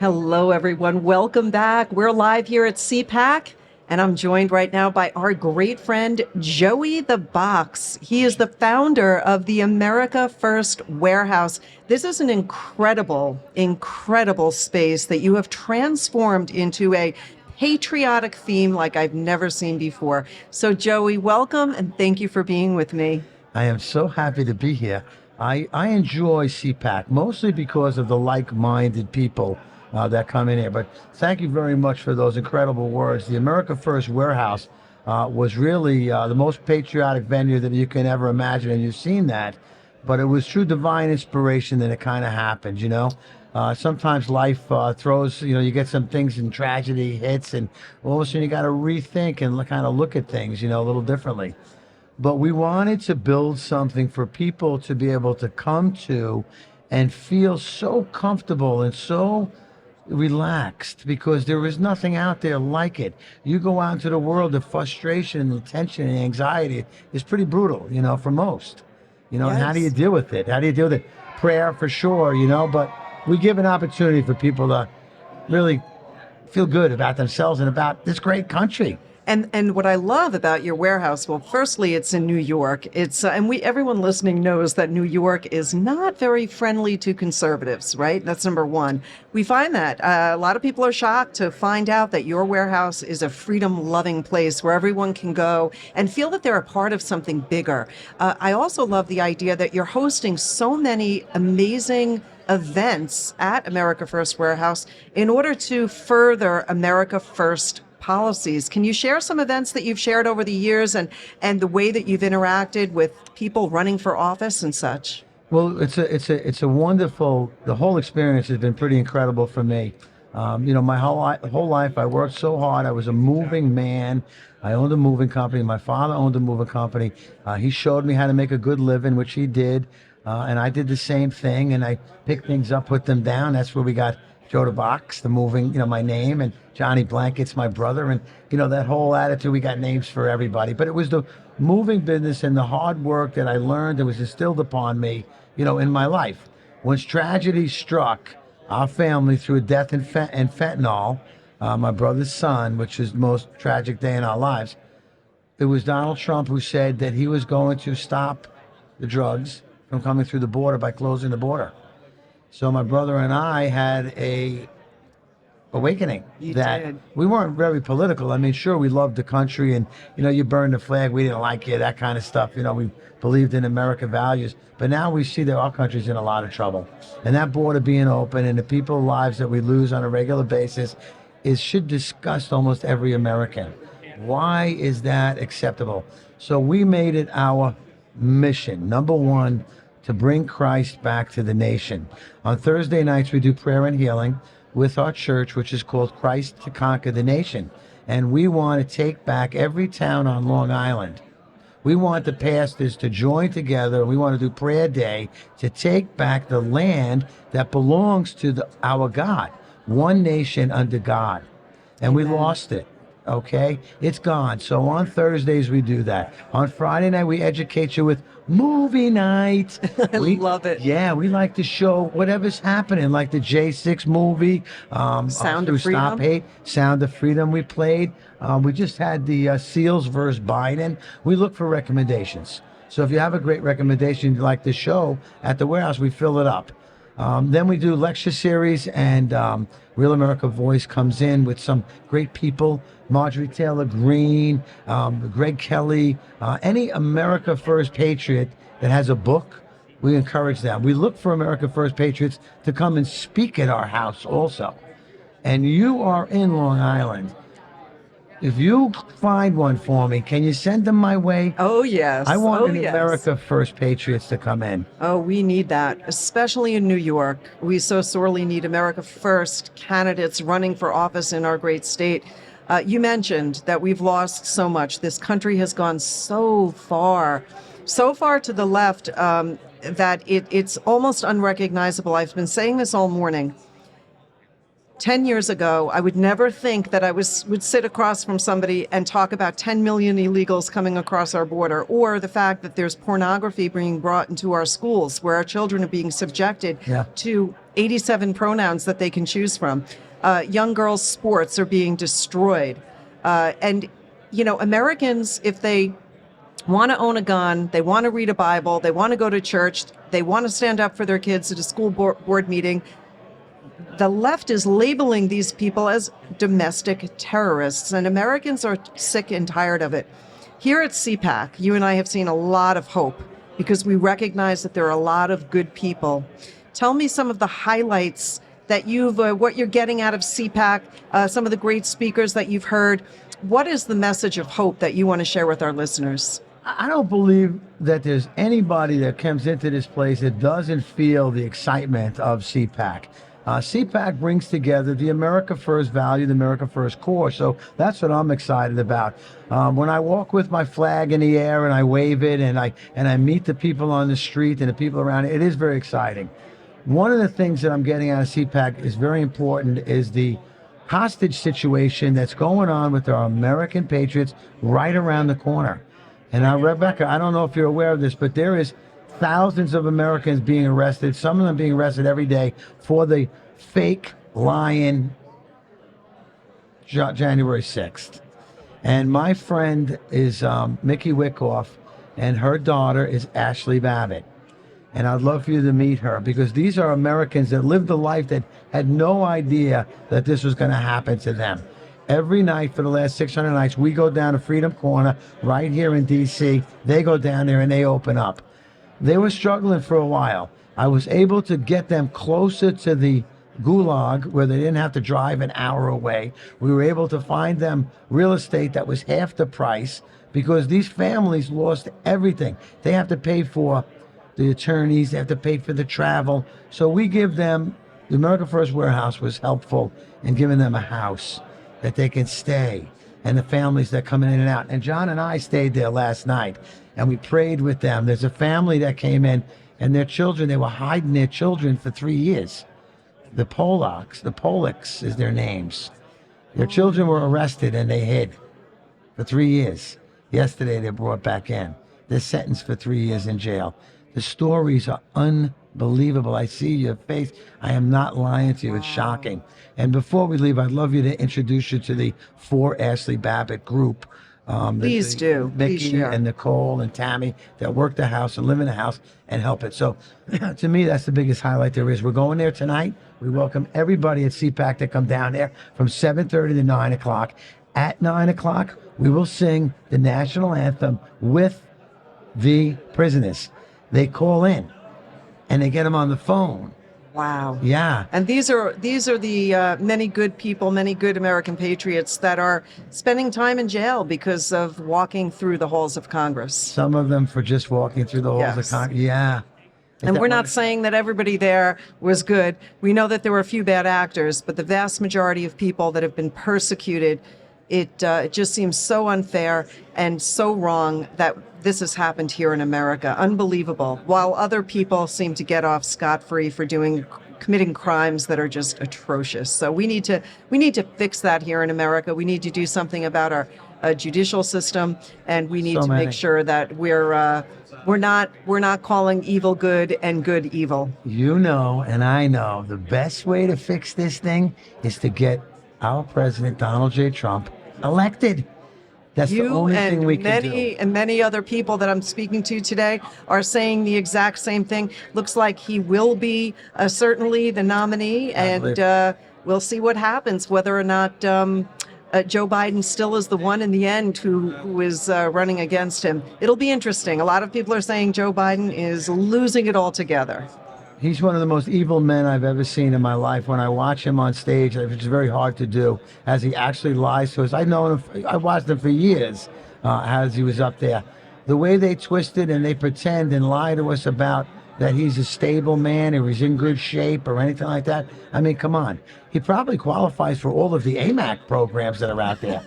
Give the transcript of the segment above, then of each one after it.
Hello, everyone. Welcome back. We're live here at CPAC, and I'm joined right now by our great friend, Joey the Box. He is the founder of the America First Warehouse. This is an incredible space that you have transformed into a patriotic theme like I've never seen before. So, Joey, welcome, and thank you for being with me. I am so happy to be here. I enjoy CPAC mostly because of the like-minded people that come in here. But thank you very much for those incredible words. The America First Warehouse was really the most patriotic venue that you can ever imagine, and you've seen that. But it was through divine inspiration that it kind of happened, you know. Sometimes life throws, you get some things and tragedy hits, and all of a sudden you got to rethink and kind of look at things, a little differently. But we wanted to build something for people to be able to come to and feel so comfortable and so relaxed because there is nothing out there like it. You go out into the world, the frustration and the tension and anxiety is pretty brutal, for most. And how do you Yes. deal with it? How do you deal with it? Prayer for sure, but we give an opportunity for people to really feel good about themselves and about this great country. And what I love about your warehouse, well, firstly, it's in New York. It's and we everyone listening knows that New York is not very friendly to conservatives, right? That's number one. We find that a lot of people are shocked to find out that your warehouse is a freedom-loving place where everyone can go and feel that they're a part of something bigger. I also love the idea that you're hosting so many amazing events at America First Warehouse in order to further America First policies. Can you share some events that you've shared over the years and the way that you've interacted with people running for office and such? Well, it's a wonderful. The whole experience has been pretty incredible for me. My whole life I worked so hard. I was a moving man. I owned a moving company. My father owned a moving company. He showed me how to make a good living, which he did, and I did the same thing. And I picked things up, put them down. That's where we got Joe the Box, the moving, my name, and Johnny Blanket's my brother, and that whole attitude. We got names for everybody, but it was the moving business and the hard work that I learned that was instilled upon me, in my life. Once tragedy struck our family through a death and fentanyl, my brother's son, which is the most tragic day in our lives, it was Donald Trump who said that he was going to stop the drugs from coming through the border by closing the border. So my brother and I had a awakening You that did. we weren't very political. I mean, sure, we loved the country and, you burned the flag. We didn't like it, that kind of stuff. We believed in American values. But now we see that our country's in a lot of trouble. And that border being open and the people's lives that we lose on a regular basis should disgust almost every American. Why is that acceptable? So we made it our mission, number one, to bring Christ back to the nation. On Thursday nights, we do prayer and healing with our church, which is called Christ to Conquer the Nation. And we want to take back every town on Long Island. We want the pastors to join together. We want to do prayer day to take back the land that belongs to our God, one nation under God. And we Amen. lost it. Okay, it's gone. So on Thursdays we do that. On Friday night we educate you with movie night. I We love it. yeah, we like to show whatever's happening, like the J6 movie, Sound through of Stop Freedom. Hate, Sound of Freedom. We played. We just had the Seals versus Biden. We look for recommendations. So if you have a great recommendation you'd like to show at the warehouse, we fill it up. Then we do lecture series, and Real America Voice comes in with some great people: Marjorie Taylor Greene, Greg Kelly, any America First patriot that has a book. We encourage them. We look for America First patriots to come and speak at our house also. And you are in Long Island. If you find one for me, can you send them my way? Oh I yes. want Oh an yes. America First patriots to come in. Oh, we need that, especially in New York. We so sorely need America First candidates running for office in our great state. You mentioned that we've lost so much. This country has gone so far to the left that it's almost unrecognizable. I've been saying this all morning. 10 years ago, I would never think that would sit across from somebody and talk about 10 million illegals coming across our border, or the fact that there's pornography being brought into our schools where our children are being subjected Yeah. to 87 pronouns that they can choose from. Young girls' sports are being destroyed. And, Americans, if they want to own a gun, they want to read a Bible, they want to go to church, they want to stand up for their kids at a school board meeting, the left is labeling these people as domestic terrorists, and Americans are sick and tired of it. Here at CPAC, you and I have seen a lot of hope because we recognize that there are a lot of good people. Tell me some of the highlights that what you're getting out of CPAC, some of the great speakers that you've heard. What is the message of hope that you want to share with our listeners? I don't believe that there's anybody that comes into this place that doesn't feel the excitement of CPAC. CPAC brings together the America First value, the America First core. So that's what I'm excited about. When I walk with my flag in the air and I wave it and I meet the people on the street and the people around it is very exciting. One of the things that I'm getting out of CPAC is very important is the hostage situation that's going on with our American patriots right around the corner. And now, Rebecca, I don't know if you're aware of this, but there is thousands of Americans being arrested, some of them being arrested every day for the fake lying January 6th. And my friend is Mickey Wickoff, and her daughter is Ashley Babbitt. And I'd love for you to meet her because these are Americans that lived a life that had no idea that this was going to happen to them. Every night for the last 600 nights, we go down to Freedom Corner right here in D.C. They go down there and they open up. They were struggling for a while. I was able to get them closer to the gulag where they didn't have to drive an hour away. We were able to find them real estate that was half the price because these families lost everything. They have to pay for the attorneys, they have to pay for the travel. So we give them, the America First Warehouse was helpful in giving them a house that they can stay and the families that come in and out. And John and I stayed there last night and we prayed with them. There's a family that came in and their children, they were hiding their children for 3 years. The Polacks is their names. Their children were arrested and they hid for 3 years. Yesterday they brought back in. They're sentenced for 3 years in jail. The stories are unbelievable. I see your face. I am not lying to you. It's shocking. And before we leave, I'd love you to introduce you to the For Ashley Babbitt group. Please do. Mickey Please share. and Nicole and Tammy that work the house and live in the house and help it. So to me, that's the biggest highlight there is. We're going there tonight. We welcome everybody at CPAC to come down there from 7:30 to 9 o'clock. At 9 o'clock, we will sing the national anthem with the prisoners. They call in and they get them on the phone. Wow. Yeah. And these are the many good people, many good American patriots that are spending time in jail because of walking through the halls of Congress. Some of them for just walking through the halls of Yes. Congress. Yeah. And we're not saying that everybody there was good. We know that there were a few bad actors, but the vast majority of people that have been persecuted, it just seems so unfair and so wrong that this has happened here in America. Unbelievable. While other people seem to get off scot-free for committing crimes that are just atrocious. So we need to fix that here in America. We need to do something about our judicial system, and we need to make sure that we're not calling evil good and good evil. You know, and I know the best way to fix this thing is to get our president, Donald J. Trump, elected. That's the only thing we can do. And many other people that I'm speaking to today are saying the exact same thing. Looks like he will be certainly the nominee, and we'll see what happens, whether or not Joe Biden still is the one in the end who is running against him. It'll be interesting. A lot of people are saying Joe Biden is losing it altogether. He's one of the most evil men I've ever seen in my life. When I watch him on stage, which is very hard to do, as he actually lies to us. I watched him for years as he was up there. The way they twist it and they pretend and lie to us about that he's a stable man or he's in good shape or anything like that. I mean, come on. He probably qualifies for all of the AMAC programs that are out there.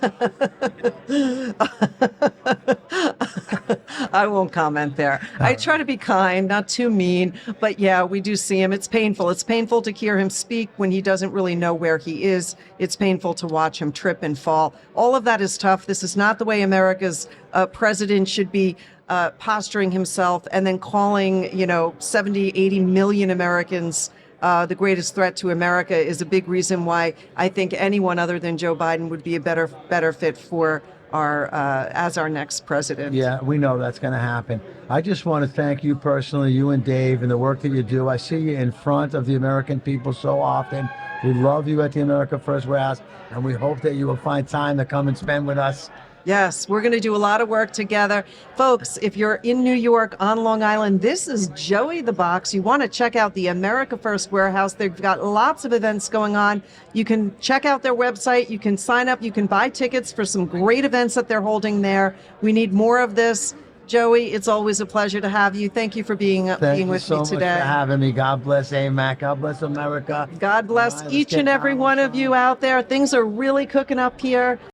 I won't comment there. I try to be kind, not too mean, but yeah, we do see him. It's painful. It's painful to hear him speak when he doesn't really know where he is. It's painful to watch him trip and fall. All of that is tough. This is not the way America's president should be posturing himself and then calling, 70, 80 million Americans the greatest threat to America is a big reason why I think anyone other than Joe Biden would be a better fit for as our next president. Yeah, we know that's going to happen. I just want to thank you personally, you and Dave, and the work that you do. I see you in front of the American people so often. We love you at the America First Warehouse, and we hope that you will find time to come and spend with us. Yes, we're going to do a lot of work together. Folks, if you're in New York, on Long Island, this is Joey the Box. You want to check out the America First Warehouse. They've got lots of events going on. You can check out their website. You can sign up. You can buy tickets for some great events that they're holding there. We need more of this. Joey, it's always a pleasure to have you. Thank you for being with me today. Thank you so much for having me. God bless AMAC. God bless America. God bless each and every one of you out there. Things are really cooking up here.